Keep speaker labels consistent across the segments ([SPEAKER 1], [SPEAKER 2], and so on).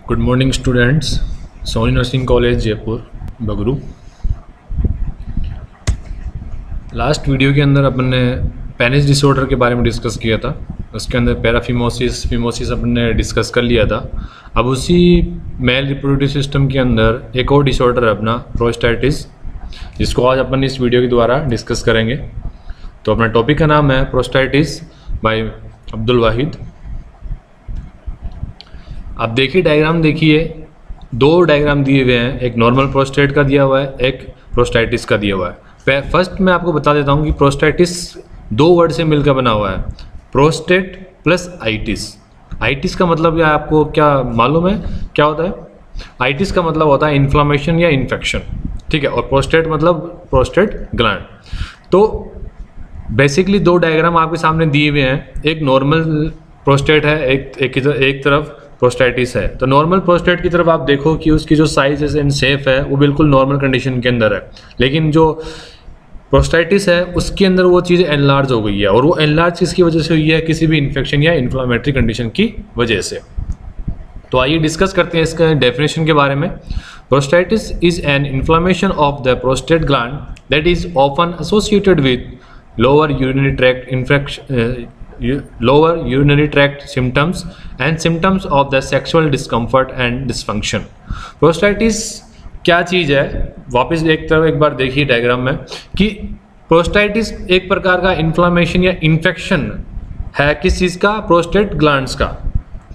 [SPEAKER 1] Good morning students. Soni nursing college Jaipur Bagru. Last video के अंदर अपन ने पेनिस डिसऑर्डर के बारे में डिस्कस किया था। उसके अंदर पैराफिमोसिस अपन ने डिस्कस कर लिया था। अब उसी मेल रिप्रोडक्टिव सिस्टम के अंदर एक और डिसऑर्डर है अपना प्रोस्टेटिस, जिसको आज अपन इस वीडियो के द्वारा डिस्कस करेंगे। तो अपना टॉपिक का नाम है प्रोस्टेटिस बाय अब्दुल वाहिद। आप देखिए डायग्राम, देखिए दो डायग्राम दिए हुए हैं, एक नॉर्मल प्रोस्टेट का दिया हुआ है, एक प्रोस्टेटिस का दिया हुआ है। फर्स्ट मैं आपको बता देता हूँ कि प्रोस्टेटिस दो वर्ड से मिलकर बना हुआ है, प्रोस्टेट प्लस आइटिस। आइटिस का मतलब या आपको क्या मालूम है क्या होता है? आइटिस का मतलब होता है इन्फ्लामेशन या इन्फेक्शन, ठीक है। और प्रोस्टेट मतलब प्रोस्टेट ग्लैंड। तो बेसिकली दो डायग्राम आपके सामने दिए हुए हैं, एक नॉर्मल प्रोस्टेट है, एक तरफ प्रोस्टेटिस है। तो नॉर्मल प्रोस्टेट की तरफ आप देखो कि उसकी जो साइज एंड शेप है वो बिल्कुल नॉर्मल कंडीशन के अंदर है, लेकिन जो प्रोस्टेटिस है उसके अंदर वो चीज़ एनलार्ज हो गई है। और वो एनलार्ज किसकी वजह से हुई है? किसी भी इन्फेक्शन या इन्फ्लामेटरी कंडीशन की वजह से। तो आइए डिस्कस करते हैं इसका डेफिनेशन के बारे में। Prostatitis is an inflammation of the prostate gland that is often associated with lower urinary tract symptoms and symptoms of the sexual discomfort and dysfunction। प्रोस्टेटिस क्या चीज़ है? वापस एक बार देखिए डायग्राम में कि प्रोस्टेटिस एक प्रकार का इन्फ्लामेशन या इन्फेक्शन है किस चीज़ का? प्रोस्टेट ग्लैंड्स का,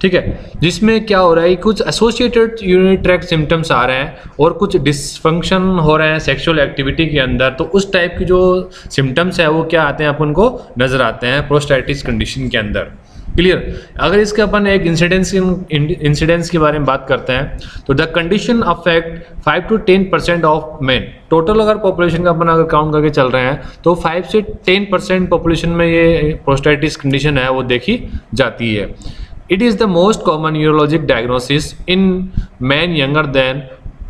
[SPEAKER 1] ठीक है। जिसमें क्या हो रहा है, कुछ एसोसिएटेड यूरिनरी ट्रैक्ट सिम्टम्स आ रहे हैं और कुछ डिसफंक्शन हो रहे हैं सेक्सुअल एक्टिविटी के अंदर। तो उस टाइप की जो सिम्टम्स है वो क्या आते हैं, अपन को नजर आते हैं प्रोस्टेटिस कंडीशन के अंदर। क्लियर? अगर इसके अपन एक इंसिडेंस के बारे में बात करते हैं तो the condition affect 5 to 10% of main. Total अगर पॉपुलेशन का अपन अगर काउंट करके चल रहे हैं तो 5 से 10% पॉपुलेशन में ये प्रोस्टेटिस कंडीशन है वो देखी जाती है। It is the most common urologic diagnosis in men younger than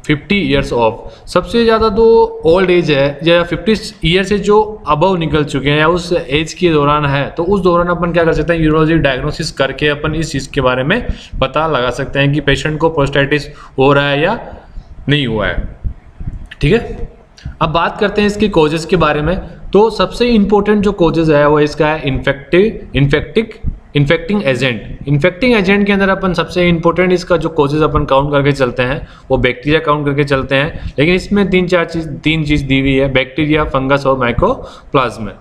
[SPEAKER 1] 50 years of। सबसे ज़्यादा तो ओल्ड एज है या 50 ईयर से जो अबव निकल चुके हैं या उस एज के दौरान है, तो उस दौरान अपन क्या कर सकते हैं, यूरोलॉजिक डायग्नोसिस करके अपन इस चीज़ के बारे में पता लगा सकते हैं कि पेशेंट को प्रोस्टेटिस हो रहा है या नहीं हुआ है, ठीक है। अब बात करते हैं इसके कॉजेज़ के बारे में। तो सबसे इम्पोर्टेंट जो कॉजेज़ है वो इसका है इन्फेक्टिंग एजेंट के अंदर अपन सबसे इंपॉर्टेंट इसका जो कॉजेज अपन काउंट करके चलते हैं वो बैक्टीरिया काउंट करके चलते हैं। लेकिन इसमें तीन चीज़ दी हुई है, बैक्टीरिया, फंगस और माइकोप्लाज्मा।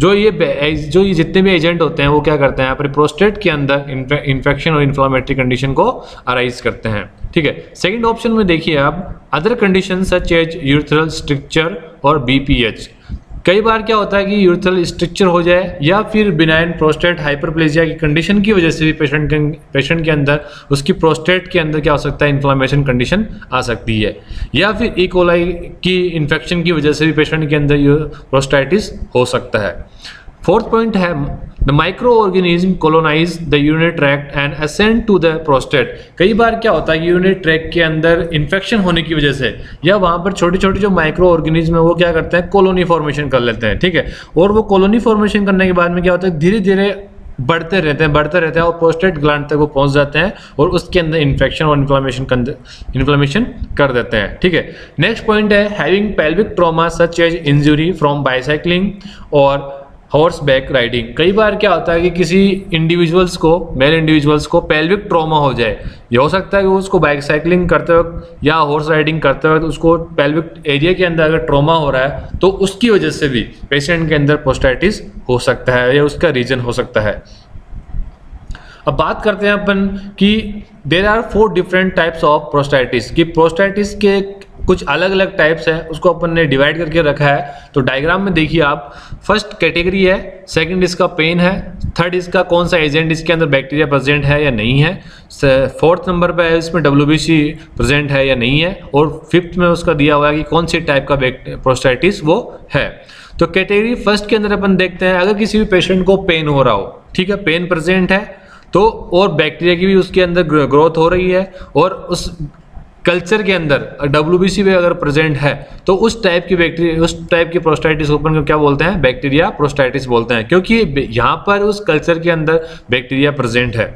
[SPEAKER 1] जो ये जितने भी एजेंट होते हैं वो क्या करते हैं, अपने प्रोस्टेट के अंदर इन्फेक्शन और इन्फ्लामेटरी कंडीशन को अराइज करते हैं, ठीक है। सेकंड ऑप्शन में देखिए आप, other condition such as urethral structure और बीपीएच। कई बार क्या होता है कि यूरेथ्रल स्ट्रक्चर हो जाए या फिर बिनाइन प्रोस्टेट हाइपरप्लेजिया की कंडीशन की वजह से भी पेशेंट के अंदर उसकी प्रोस्टेट के अंदर क्या हो सकता है, इन्फ्लामेशन कंडीशन आ सकती है। या फिर ई कोलाई की इन्फेक्शन की वजह से भी पेशेंट के अंदर ये प्रोस्टेटिस हो सकता है। फोर्थ पॉइंट है, the micro organism colonise the urinary tract and ascend to the prostate. कई बार क्या होता है कि यूरिनरी ट्रैक्ट के अंदर इन्फेक्शन होने की वजह से या वहाँ पर छोटे छोटे जो माइक्रो ऑर्गेनिज्म है वो क्या करते हैं, कॉलोनी फॉर्मेशन कर लेते हैं, ठीक है। और वो कॉलोनी फॉर्मेशन करने के बाद में क्या होता है, धीरे धीरे बढ़ते रहते हैं और प्रोस्टेट ग्लैंड तक वो पहुंच जाते हैं और उसके अंदर इन्फेक्शन और इन्फ्लेमेशन कर देते हैं, ठीक है। नेक्स्ट पॉइंट है, having pelvic trauma such as injury from bicycling और हॉर्स बैक राइडिंग। कई बार क्या होता है कि किसी मेल इंडिविजुअल्स को पेल्विक ट्रॉमा हो जाए। ये हो सकता है कि उसको बाइक साइकिलिंग करते वक्त या हॉर्स राइडिंग करते वक्त उसको पेल्विक एरिया के अंदर अगर ट्रॉमा हो रहा है तो उसकी वजह से भी पेशेंट के अंदर प्रोस्टेटिस हो सकता है या उसका रीजन हो सकता है। अब बात करते हैं अपन कि there are 4 different types of prostatitis. कि प्रोस्टेटिस के कुछ अलग अलग टाइप्स है, उसको अपन ने डिवाइड करके रखा है। तो डायग्राम में देखिए आप, फर्स्ट कैटेगरी है, सेकंड इसका पेन है, थर्ड इसका कौन सा एजेंट इसके अंदर बैक्टीरिया प्रेजेंट है या नहीं है, फोर्थ नंबर पे है इसमें WBC प्रेजेंट है या नहीं है, और फिफ्थ में उसका दिया हुआ है कि कौन सी टाइप का प्रोस्टेटिस वो है। तो कैटेगरी फर्स्ट के अंदर अपन देखते हैं, अगर किसी भी पेशेंट को पेन हो रहा हो, ठीक है, पेन प्रेजेंट है तो और बैक्टीरिया की भी उसके अंदर ग्रोथ हो रही है और उस कल्चर के अंदर WBC भी अगर प्रेजेंट है तो उस टाइप की प्रोस्टेटिस ओपन को क्या बोलते हैं, बैक्टीरिया प्रोस्टेटिस बोलते हैं, क्योंकि यहाँ पर उस कल्चर के अंदर बैक्टीरिया प्रेजेंट है।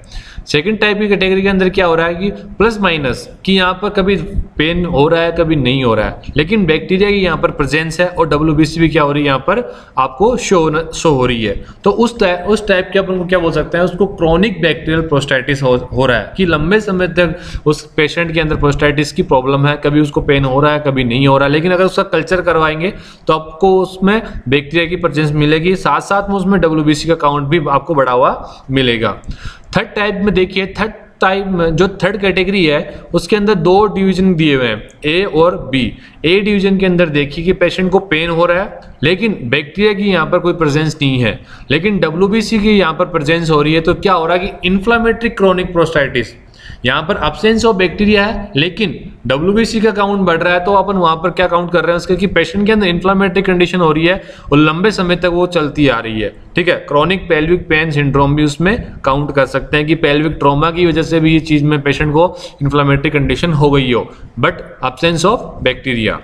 [SPEAKER 1] सेकंड टाइप की कैटेगरी के अंदर क्या हो रहा है कि प्लस माइनस, कि यहाँ पर कभी पेन हो रहा है कभी नहीं हो रहा है, लेकिन बैक्टीरिया की यहाँ पर प्रेजेंस है और WBC भी क्या हो रही है यहाँ पर आपको शो हो रही है। तो उस टाइप के अपन को क्या बोल सकते हैं, उसको क्रोनिक बैक्टीरियल प्रोस्टाइटिस हो रहा है, कि लंबे समय तक उस पेशेंट के अंदर प्रोस्टाइटिस की प्रॉब्लम है, कभी उसको पेन हो रहा है कभी नहीं हो रहा है, लेकिन अगर उसका कल्चर करवाएंगे तो आपको उसमें बैक्टीरिया की प्रेजेंस मिलेगी, साथ साथ में उसमें WBC का काउंट भी आपको बढ़ा हुआ मिलेगा। थर्ड टाइप में देखिए, थर्ड कैटेगरी है उसके अंदर दो डिवीजन दिए हुए हैं, ए और बी। ए डिवीजन के अंदर देखिए कि पेशेंट को पेन हो रहा है लेकिन बैक्टीरिया की यहाँ पर कोई प्रेजेंस नहीं है, लेकिन WBC की यहाँ पर प्रेजेंस हो रही है। तो क्या हो रहा है कि इन्फ्लामेटरी क्रोनिक प्रोस्टाइटिस, यहाँ पर अब्सेंस ऑफ बैक्टीरिया है लेकिन WBC का काउंट बढ़ रहा है। तो अपन वहां पर क्या काउंट कर रहे हैं उसके कि पेशेंट के अंदर इन्फ्लामेटरी कंडीशन हो रही है और लंबे समय तक वो चलती आ रही है। ठीक है, क्रोनिक पेल्विक पेन सिंड्रोम भी उसमें काउंट कर सकते हैं कि पेल्विक ट्रॉमा की वजह से भी ये चीज में पेशेंट को इन्फ्लामेटरी कंडीशन हो गई हो, बट अब्सेंस ऑफ बैक्टीरिया।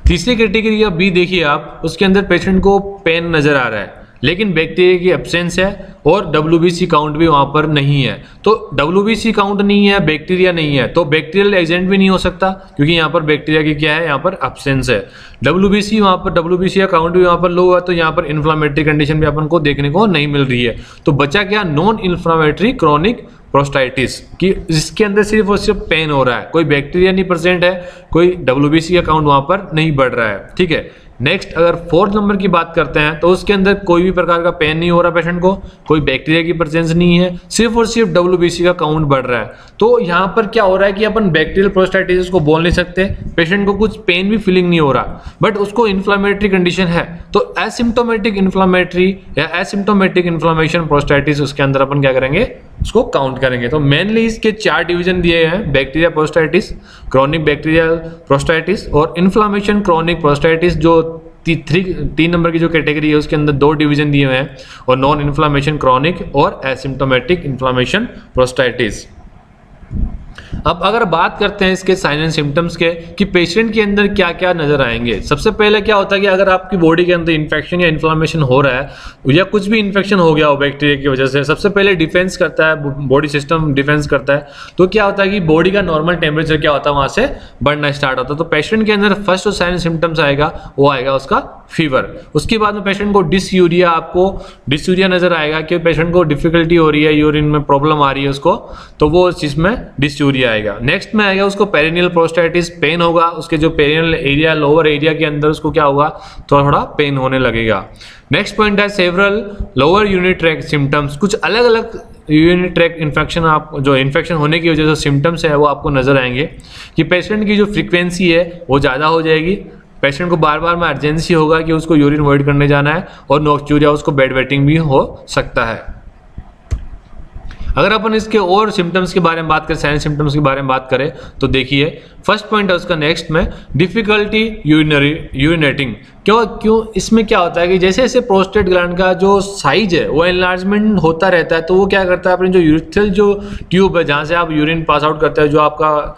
[SPEAKER 1] तीसरी कैटेगरी या बी देखिए आप, उसके अंदर पेशेंट को पेन नजर आ रहा है लेकिन बैक्टीरिया की एब्सेंस है और WBC काउंट भी वहां पर नहीं है। तो WBC काउंट नहीं है, बैक्टीरिया नहीं है, तो बैक्टीरियल एजेंट भी नहीं हो सकता क्योंकि यहाँ पर बैक्टीरिया की क्या है, यहाँ पर एब्सेंस है। WBC वहां पर WBC का काउंट भी वहां पर लो है, तो यहाँ पर इन्फ्लामेटरी कंडीशन भी अपन को देखने को नहीं मिल रही है। तो बचा क्या, नॉन इन्फ्लामेटरी क्रोनिक प्रोस्टाइटिस, कि जिसके अंदर सिर्फ और सिर्फ पेन हो रहा है, कोई बैक्टीरिया नहीं प्रेजेंट है, कोई WBC का काउंट वहां पर नहीं बढ़ रहा है। ठीक है, नेक्स्ट अगर फोर्थ नंबर की बात करते हैं तो उसके अंदर कोई भी प्रकार का पेन नहीं हो रहा पेशेंट को, कोई बैक्टीरिया की प्रेजेंस नहीं है, सिर्फ और सिर्फ WBC का काउंट बढ़ रहा है। तो यहाँ पर क्या हो रहा है कि अपन बैक्टीरियल प्रोस्टाइटिस को बोल नहीं सकते, पेशेंट को कुछ पेन भी फीलिंग नहीं हो रहा बट उसको इन्फ्लामेटरी कंडीशन है। तो एसिम्टोमेटिक इन्फ्लामेटरी या एसिम्टोमेटिक इन्फ्लामेशन प्रोस्टाइटिस, उसके अंदर अपन क्या करेंगे, उसको काउंट करेंगे। तो मेनली इसके 4 डिवीजन दिए हैं, बैक्टीरिया प्रोस्टाइटिस, क्रोनिक बैक्टीरियल प्रोस्टाइटिस और इन्फ्लामेशन क्रोनिक प्रोस्टाइटिस। जो 3 नंबर की जो कैटेगरी है उसके अंदर 2 डिवीजन दिए हुए हैं, और नॉन इन्फ्लामेशन क्रोनिक और एसिम्टोमेटिक इन्फ्लामेशन प्रोस्टाइटिस। अब अगर बात करते हैं इसके साइन एंड सिम्टम्स के कि पेशेंट के अंदर क्या क्या नजर आएंगे। सबसे पहले क्या होता है कि अगर आपकी बॉडी के अंदर इन्फेक्शन या इन्फ्लामेशन हो रहा है या कुछ भी इन्फेक्शन हो गया हो बैक्टीरिया की वजह से, सबसे पहले डिफेंस करता है, बॉडी सिस्टम डिफेंस करता है। तो क्या होता है कि बॉडी का नॉर्मल टेम्परेचर क्या होता है, वहां से बढ़ना स्टार्ट होता है। तो पेशेंट के अंदर फर्स्ट जो साइन एंड सिम्टम्स आएगा वो आएगा उसका फीवर। उसके बाद में पेशेंट को डिसयूरिया, आपको डिसयूरिया नजर आएगा कि पेशेंट को डिफिकल्टी हो रही है, यूरिन में प्रॉब्लम आ रही है उसको, तो वो चीज में डिसयूरिया आएगा। नेक्स्ट में आएगा उसको पेरिनियल प्रोस्टाइटिस, पेन होगा उसके जो पेरिनियल एरिया, लोअर एरिया के अंदर उसको क्या होगा, थोड़ा पेन होने लगेगा। नेक्स्ट पॉइंट है several lower urinary tract symptoms, कुछ अलग अलग यूरिनरी ट्रैक्ट इन्फेक्शन, आप जो इन्फेक्शन होने की वजह से सिम्टम्स है वो आपको नजर आएंगे कि पेशेंट की जो फ्रीक्वेंसी है वो ज़्यादा हो जाएगी, पेशेंट को बार बार में अर्जेंसी होगा कि उसको यूरिन वॉइड करने जाना है, और नॉक्चूरिया, उसको बेड वेटिंग भी हो सकता है। अगर अपन इसके और सिम्टम्स के बारे में बात करें, साइन सिम्टम्स के बारे में बात करें, तो देखिए फर्स्ट पॉइंट है उसका नेक्स्ट में डिफिकल्टी यूरिनेटिंग। क्यों इसमें क्या होता है कि जैसे जैसे प्रोस्टेट ग्लैंड का जो साइज है वो एनलार्जमेंट होता रहता है, तो वो क्या करता है, अपनी जो यूरिथ्रल जो ट्यूब है जहाँ से आप यूरिन पास आउट करते हैं, जो आपका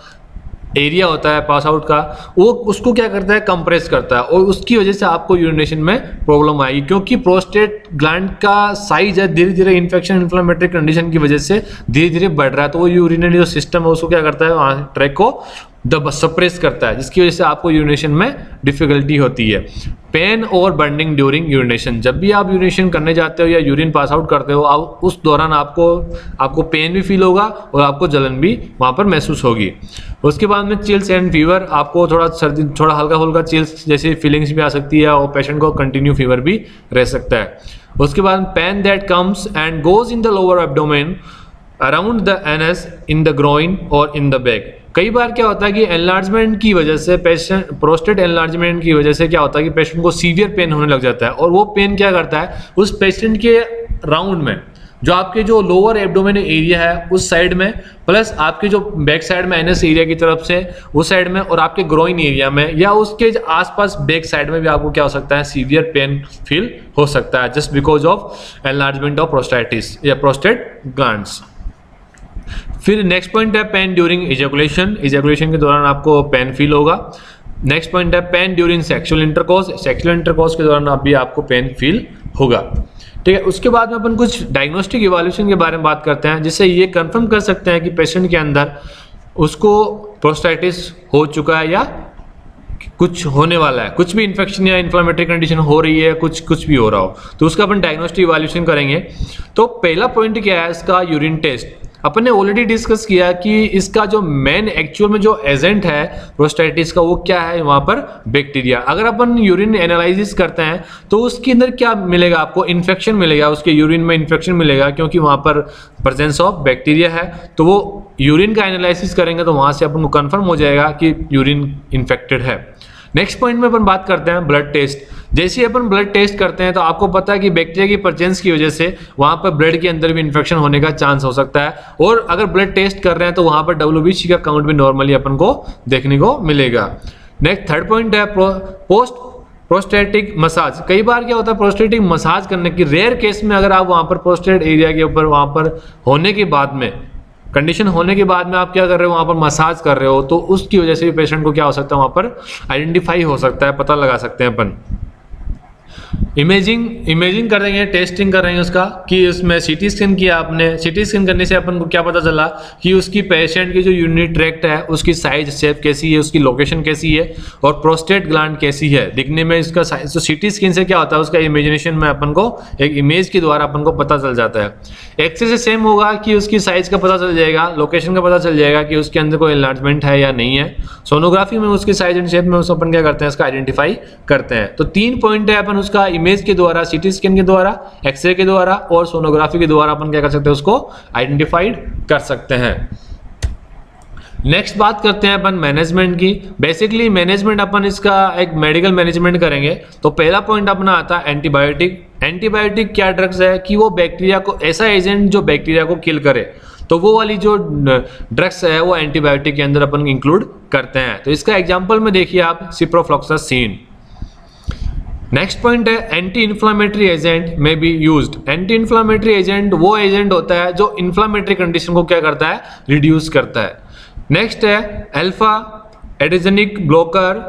[SPEAKER 1] एरिया होता है पास आउट का, वो उसको क्या करता है, कंप्रेस करता है, और उसकी वजह से आपको यूरिनेशन में प्रॉब्लम आएगी। क्योंकि प्रोस्टेट ग्लैंड का साइज है धीरे धीरे इन्फेक्शन इन्फ्लेमेटरी कंडीशन की वजह से धीरे धीरे बढ़ रहा है, तो वो यूरिनरी जो सिस्टम है उसको क्या करता है, वहाँ ट्रैक को सप्रेस करता है, जिसकी वजह से आपको यूरिनेशन में डिफिकल्टी होती है। पेन और बर्निंग ड्यूरिंग यूरिनेशन, जब भी आप यूरिनेशन करने जाते हो या यूरिन पास आउट करते हो, आप उस दौरान आपको पेन भी फील होगा और आपको जलन भी वहाँ पर महसूस होगी। उसके बाद में चिल्स एंड फीवर, आपको थोड़ा सर्दी, थोड़ा हल्का फुल्का चिल्स जैसी फीलिंग्स भी आ सकती है, और पेशेंट को कंटिन्यू फीवर भी रह सकता है। उसके बाद pain that comes and goes in the lower abdomen around the anus, in the groin और इन द बैक। कई बार क्या होता है कि एनलार्जमेंट की वजह से, पेशेंट प्रोस्टेट एनलार्जमेंट की वजह से क्या होता है कि पेशेंट को सीवियर पेन होने लग जाता है, और वो पेन क्या करता है, उस पेशेंट के राउंड में जो आपके जो लोअर एब्डोमेन एरिया है उस साइड में, प्लस आपके जो बैक साइड में एनएस एरिया की तरफ से उस साइड में, और आपके ग्रोइन एरिया में या उसके आसपास बैक साइड में भी आपको क्या हो सकता है, सीवियर पेन फील हो सकता है, just because of enlargement of प्रोस्टाइटिस या प्रोस्टेट ग्लैंड्स। फिर नेक्स्ट पॉइंट है पेन ड्यूरिंग इजैकुलेशन, इजैकुलेशन के दौरान आपको पेन फील होगा। नेक्स्ट पॉइंट है pen during sexual intercourse, sexual intercourse के दौरान भी आपको पेन फील होगा। ठीक है। उसके बाद में अपन कुछ डायग्नोस्टिक इवैल्यूएशन के बारे में बात करते हैं, जिससे ये कंफर्म कर सकते हैं कि पेशेंट के अंदर उसको प्रोस्टेटिस हो चुका है या कुछ होने वाला है, कुछ भी इन्फेक्शन या इन्फ्लेमेटरी कंडीशन हो रही है, कुछ भी हो रहा हो, तो उसका अपन डायग्नोस्टिक इवैल्यूएशन करेंगे। तो पहला पॉइंट क्या है इसका, यूरिन टेस्ट। अपन ने ऑलरेडी डिस्कस किया कि इसका जो मेन एक्चुअल में जो एजेंट है प्रोस्टेटिस का, वो क्या है, वहां पर बैक्टीरिया। अगर अपन यूरिन एनालिसिस करते हैं तो उसके अंदर क्या मिलेगा, आपको इन्फेक्शन मिलेगा, उसके यूरिन में इन्फेक्शन मिलेगा, क्योंकि वहां पर प्रेजेंस ऑफ बैक्टीरिया है। तो वो यूरिन का एनालिसिस करेंगे तो वहां से अपन को कंफर्म हो जाएगा कि यूरिन इन्फेक्टेड है। नेक्स्ट पॉइंट में अपन बात करते हैं ब्लड टेस्ट। जैसे ही अपन ब्लड टेस्ट करते हैं तो आपको पता है कि बैक्टीरिया की प्रेजेंस की वजह से वहां पर ब्लड के अंदर भी इन्फेक्शन होने का चांस हो सकता है, और अगर ब्लड टेस्ट कर रहे हैं तो वहां पर WBC का काउंट भी नॉर्मली अपन को देखने को मिलेगा। नेक्स्ट थर्ड पॉइंट है पोस्ट प्रोस्टेटिक मसाज। कई बार क्या होता है, प्रोस्टेटिक मसाज करने की रेयर केस में अगर आप वहां पर प्रोस्टेट एरिया के ऊपर वहां पर होने के बाद में, कंडीशन होने के बाद में आप क्या कर रहे हो, वहां पर मसाज कर रहे हो, तो उसकी वजह से भी पेशेंट को क्या हो सकता है, वहां पर आइडेंटिफाई हो सकता है, पता लगा सकते हैं अपन। इमेजिंग करेंगे, टेस्टिंग करेंगे उसका कि उसमें सीटी स्कैन किया आपने। सीटी स्कैन करने से अपन को क्या पता चला कि उसकी पेशेंट की जो यूरिनरी ट्रैक्ट है उसकी साइज शेप कैसी है, उसकी लोकेशन कैसी है, और प्रोस्टेट ग्लैंड कैसी है दिखने में इसका साइज। तो सीटी स्कैन से क्या होता है, उसका इमेजिनेशन में अपन को एक इमेज के द्वारा अपन को पता चल जाता है। एक्सरे से सेम होगा कि उसकी साइज का पता चल जाएगा, लोकेशन का पता चल जाएगा कि उसके अंदर कोई एनलार्जमेंट है या नहीं है। सोनोग्राफी में उसकी साइज एंड शेप में उस अपन क्या करते हैं, इसका आइडेंटिफाई करते हैं। तो 3 पॉइंट है, अपन उसका इमेज के द्वारा, सीटी स्कैन के द्वारा, एक्सरे के द्वारा और सोनोग्राफी के द्वारा अपन क्या कर सकते हैं, उसको आइडेंटिफाइड कर सकते हैं। नेक्स्ट बात करते हैं अपन मैनेजमेंट की। बेसिकली मैनेजमेंट अपन इसका एक मेडिकल मैनेजमेंट करेंगे। तो पहला पॉइंट अपना आता है एंटीबायोटिक। एंटीबायोटिक क्या ड्रग्स है कि वो बैक्टीरिया को, ऐसा एजेंट जो बैक्टीरिया को किल करे, तो वो वाली जो ड्रग्स है वो एंटीबायोटिक के अंदर अपन इंक्लूड करते हैं। तो इसका एग्जांपल में देखिए आप, सिप्रोफ्लॉक्सासिन। नेक्स्ट पॉइंट है एंटी इन्फ्लामेटरी एजेंट में be used. Anti inflammatory agent वो एजेंट होता है जो इन्फ्लामेटरी कंडीशन को क्या करता है, रिड्यूस करता है। नेक्स्ट है alpha adrenergic blocker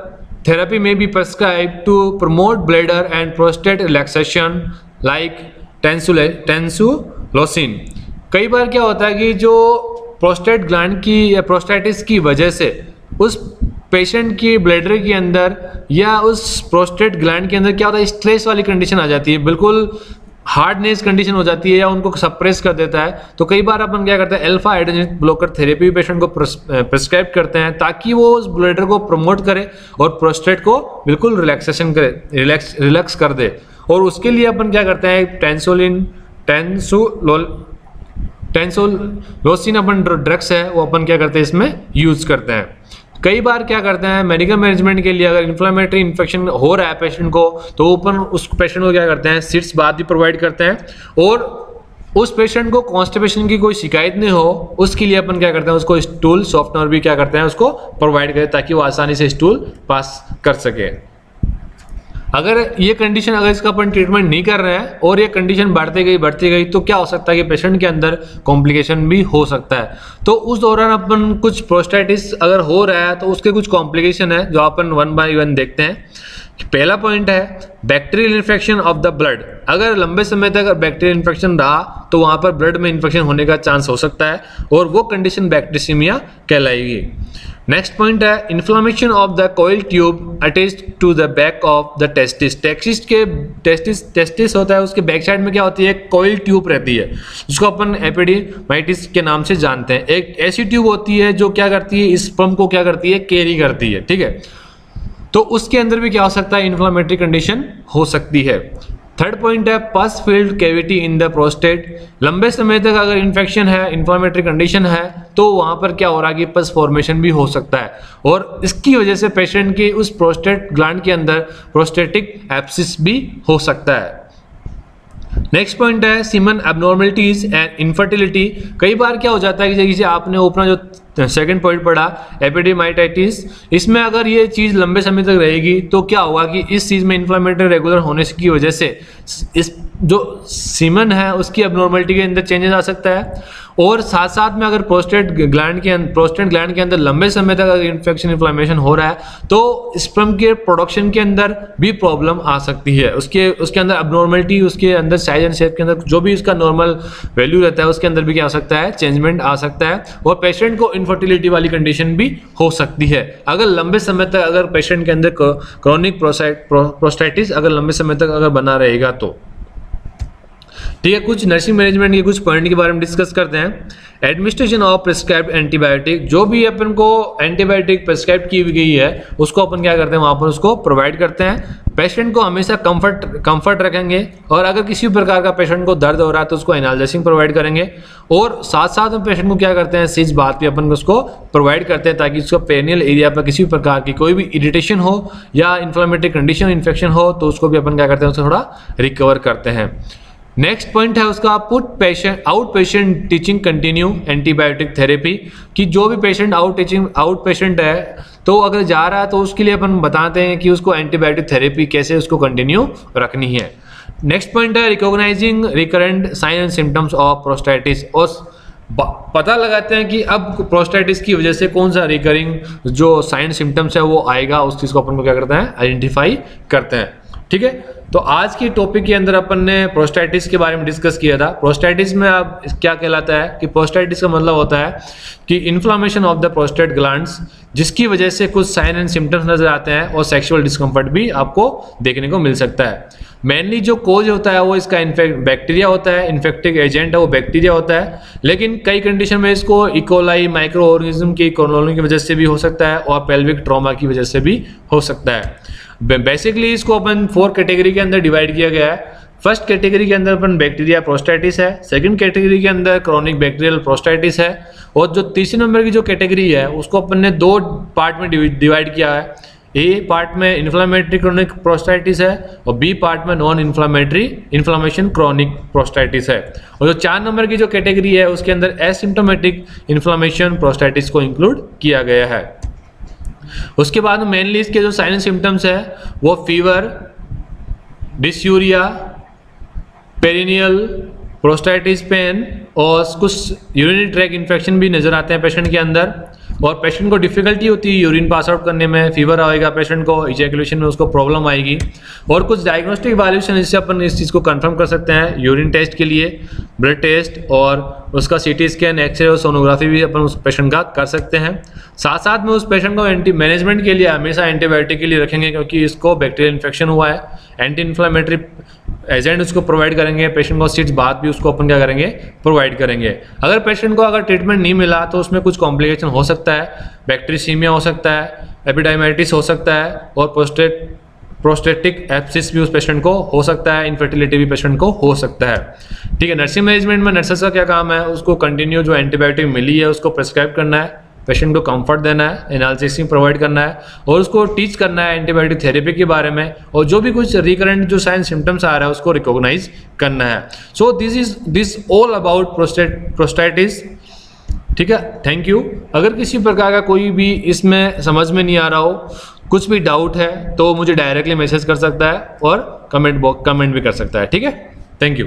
[SPEAKER 1] therapy may be prescribe to promote bladder and prostate relaxation like tamsulosin. कई बार क्या होता है कि जो प्रोस्टेट ग्लैंड की या प्रोस्टेटिस की वजह से उस पेशेंट की ब्लैडर के अंदर या उस प्रोस्टेट ग्लैंड के अंदर क्या होता है, स्ट्रेस वाली कंडीशन आ जाती है, बिल्कुल हार्डनेस कंडीशन हो जाती है या उनको सप्रेस कर देता है। तो कई बार अपन क्या करते हैं, alpha adrenergic blocker therapy patient को प्रिस्क्राइब करते हैं ताकि वो उस ब्लैडर को प्रमोट करे और प्रोस्टेट को बिल्कुल रिलैक्सेशन करे, रिलैक्स कर दे। और उसके लिए अपन क्या करते हैं, टेंसुलोसिन अपन ड्रग्स है वो अपन क्या करते हैं, इसमें यूज करते हैं। कई बार क्या करते हैं मेडिकल मैनेजमेंट के लिए, अगर इन्फ्लेमेटरी इन्फेक्शन हो रहा है पेशेंट को, तो अपन उस पेशेंट को क्या करते हैं, सिट्स बाथ भी प्रोवाइड करते हैं। और उस पेशेंट को कॉन्स्टिपेशन की कोई शिकायत नहीं हो, उसके लिए अपन क्या करते हैं, उसको स्टूल सॉफ्टनर भी क्या करते हैं, उसको प्रोवाइड करें ताकि वो आसानी से स्टूल पास कर सके। अगर ये कंडीशन, अगर इसका अपन ट्रीटमेंट नहीं कर रहे हैं और ये कंडीशन बढ़ती गई तो क्या हो सकता है कि पेशेंट के अंदर कॉम्प्लिकेशन भी हो सकता है। तो उस दौरान अपन कुछ प्रोस्टेटिस अगर हो रहा है तो उसके कुछ कॉम्प्लिकेशन है जो अपन 1 बाय 1 देखते हैं। पहला पॉइंट है bacterial infection of the blood. अगर लंबे समय तक बैक्टीरियल इन्फेक्शन रहा तो वहां पर ब्लड में इन्फेक्शन होने का चांस हो सकता है और वो कंडीशन बैक्टीरियमिया कहलाएगी। नेक्स्ट पॉइंट है inflammation of the coil tube attached to the back of the testis. Testis होता है, उसके बैक साइड में क्या होती है, कॉइल ट्यूब रहती है, जिसको अपन एपिडिमाइटिस के नाम से जानते हैं। एक ऐसी ट्यूब होती है जो क्या करती है, स्पर्म को क्या करती है, कैरी करती है, ठीक है। तो उसके अंदर भी क्या हो सकता है, इन्फ्लामेटरी कंडीशन हो सकती है। थर्ड पॉइंट है पस field cavity in the prostate. लंबे समय तक अगर इन्फेक्शन है, इन्फ्लामेटरी कंडीशन है, तो वहां पर क्या हो रहा है कि पस फॉर्मेशन भी हो सकता है और इसकी वजह से पेशेंट के उस प्रोस्टेट ग्लैंड के अंदर प्रोस्टेटिक एब्सिस भी हो सकता है। नेक्स्ट पॉइंट है सीमन एबनॉर्मलिटीज एंड इनफर्टिलिटी। कई बार क्या हो जाता है कि जैसे आपने अपना जो सेकंड पॉइंट पढ़ा एपिडेमाइटाइटिस। इसमें अगर ये चीज़ लंबे समय तक रहेगी तो क्या होगा कि इस चीज़ में इन्फ्लेमेटरी रेगुलर होने की वजह से इस जो सीमन है उसकी अबनॉर्मलिटी के अंदर चेंजेस आ सकता है, और साथ साथ में अगर प्रोस्टेट ग्लैंड के अंदर लंबे समय तक अगर इन्फेक्शन इन्फ्लेमेशन हो रहा है तो स्पर्म के प्रोडक्शन के अंदर भी प्रॉब्लम आ सकती है। उसके अंदर अबनॉर्मलिटी, उसके अंदर साइज एंड शेप के अंदर जो भी उसका नॉर्मल वैल्यू रहता है उसके अंदर भी क्या हो सकता है, चेंजमेंट आ सकता है, और पेशेंट को इनफर्टिलिटी वाली कंडीशन भी हो सकती है अगर लंबे समय तक अगर पेशेंट के अंदर क्रॉनिक प्रोस्टेटिस अगर लंबे समय तक अगर बना रहेगा तो। ठीक है, कुछ नर्सिंग मैनेजमेंट के कुछ पॉइंट के बारे में डिस्कस करते हैं। एडमिनिस्ट्रेशन ऑफ प्रिस्क्राइब्ड एंटीबायोटिक, जो भी अपन को एंटीबायोटिक प्रिस्क्राइब की गई है उसको अपन क्या करते हैं, वहाँ पर उसको प्रोवाइड करते हैं। पेशेंट को हमेशा कंफर्ट रखेंगे, और अगर किसी प्रकार का पेशेंट को दर्द हो रहा है तो उसको एनाल्जेसिक प्रोवाइड करेंगे, और साथ साथ में पेशेंट को क्या करते हैं, सिज बात भी अपन उसको प्रोवाइड करते हैं ताकि उसको पेनियल एरिया पर किसी प्रकार की कोई भी इरिटेशन हो या इन्फ्लेमेटरी कंडीशन इन्फेक्शन हो तो उसको भी अपन क्या करते हैं, उसको थोड़ा रिकवर करते हैं। नेक्स्ट पॉइंट है उसका out patient teaching continue antibiotic therapy, कि जो भी पेशेंट आउट पेशेंट है तो अगर जा रहा है तो उसके लिए अपन बताते हैं कि उसको एंटीबायोटिक थेरेपी कैसे उसको कंटिन्यू रखनी है। नेक्स्ट पॉइंट है recognising recurrent sign and symptoms of prostatitis, और पता लगाते हैं कि अब प्रोस्टेटिस की वजह से कौन सा रिकरिंग जो साइन सिम्टम्स है वो आएगा, उस चीज़ को अपन को क्या करते हैं, आइडेंटिफाई करते हैं। ठीक है, तो आज की टॉपिक के अंदर अपन ने प्रोस्टेटिस के बारे में डिस्कस किया था। प्रोस्टेटिस में अब क्या कहलाता है कि प्रोस्टेटिस का मतलब होता है कि inflammation of the prostate glands, जिसकी वजह से कुछ साइन एंड सिम्टम्स नजर आते हैं और सेक्सुअल डिस्कम्फर्ट भी आपको देखने को मिल सकता है। मेनली जो कोज होता है वो इसका बैक्टीरिया होता है, इन्फेक्टिव एजेंट है वो बैक्टीरिया होता है, लेकिन कई कंडीशन में इसको इकोलाई माइक्रो ऑर्गेनिज्म की कॉलोनी की वजह से भी हो सकता है और पेल्विक ट्रॉमा की वजह से भी हो सकता है। बेसिकली इसको अपन 4 कैटेगरी के अंदर डिवाइड किया गया है। फर्स्ट कैटेगरी के अंदर अपन बैक्टीरिया प्रोस्टेटिस है, सेकंड कैटेगरी के अंदर क्रॉनिक बैक्टीरियल प्रोस्टेटिस है, और जो तीसरे नंबर की जो कैटेगरी है उसको अपन ने 2 पार्ट में डिवाइड किया है। ए पार्ट में इन्फ्लामेटरी क्रोनिक प्रोस्टेटिस है और बी पार्ट में नॉन इन्फ्लामेशन क्रोनिक प्रोस्टेटिस है, और जो 4 नंबर की जो कैटेगरी है उसके अंदर एसिम्प्टोमेटिक इन्फ्लामेशन प्रोस्टेटिस को इंक्लूड किया गया है। उसके बाद मेनली इसके जो साइन सिम्टम्स है वो फीवर, डिस्यूरिया, पेरिनियल, प्रोस्टेटिस पेन और कुछ यूरिनरी ट्रैक इन्फेक्शन भी नजर आते हैं पेशेंट के अंदर, और पेशेंट को डिफिकल्टी होती है यूरिन पास आउट करने में, फीवर आएगा पेशेंट को, इजैकुलेशन में उसको प्रॉब्लम आएगी, और कुछ डायग्नोस्टिक वैल्यूएशन इससे अपन इस चीज़ को कंफर्म कर सकते हैं। यूरिन टेस्ट के लिए ब्लड टेस्ट और उसका सीटी स्कैन, एक्सरे और सोनोग्राफी भी अपन उस पेशेंट का कर सकते हैं। साथ साथ में उस पेशेंट को मैनेजमेंट के लिए हमेशा एंटीबायोटिक के लिए रखेंगे, क्योंकि इसको बैक्टीरियल इन्फेक्शन हुआ है, एंटी इन्फ्लेमेटरी एजेंट उसको प्रोवाइड करेंगे, पेशेंट को सीट्स बाद भी उसको अपन क्या करेंगे, प्रोवाइड करेंगे। अगर पेशेंट को अगर ट्रीटमेंट नहीं मिला तो उसमें कुछ कॉम्प्लिकेशन हो सकता है, बैक्टीरियसीमिया हो सकता है, एपिडाइमाइटिस हो सकता है, और प्रोस्टेटिक एब्सिस भी उस पेशेंट को हो सकता है, इनफर्टिलिटी भी पेशेंट को हो सकता है। ठीक है, नर्सिंग मैनेजमेंट में नर्सेस का क्या काम है, उसको कंटिन्यू जो एंटीबायोटिक मिली है उसको प्रिस्क्राइब करना है, पेशेंट को कंफर्ट देना है, एनाल्जेसिक प्रोवाइड करना है, और उसको टीच करना है एंटीबायोटिक थेरेपी के बारे में, और जो भी कुछ रिकरेंट जो साइन सिम्टम्स आ रहा है उसको रिकॉग्नाइज करना है। So this all about prostatitis. ठीक है, थैंक यू। अगर किसी प्रकार का कोई भी इसमें समझ में नहीं आ रहा हो, कुछ भी डाउट है तो मुझे डायरेक्टली मैसेज कर सकता है और कमेंट भी कर सकता है। ठीक है, थैंक यू।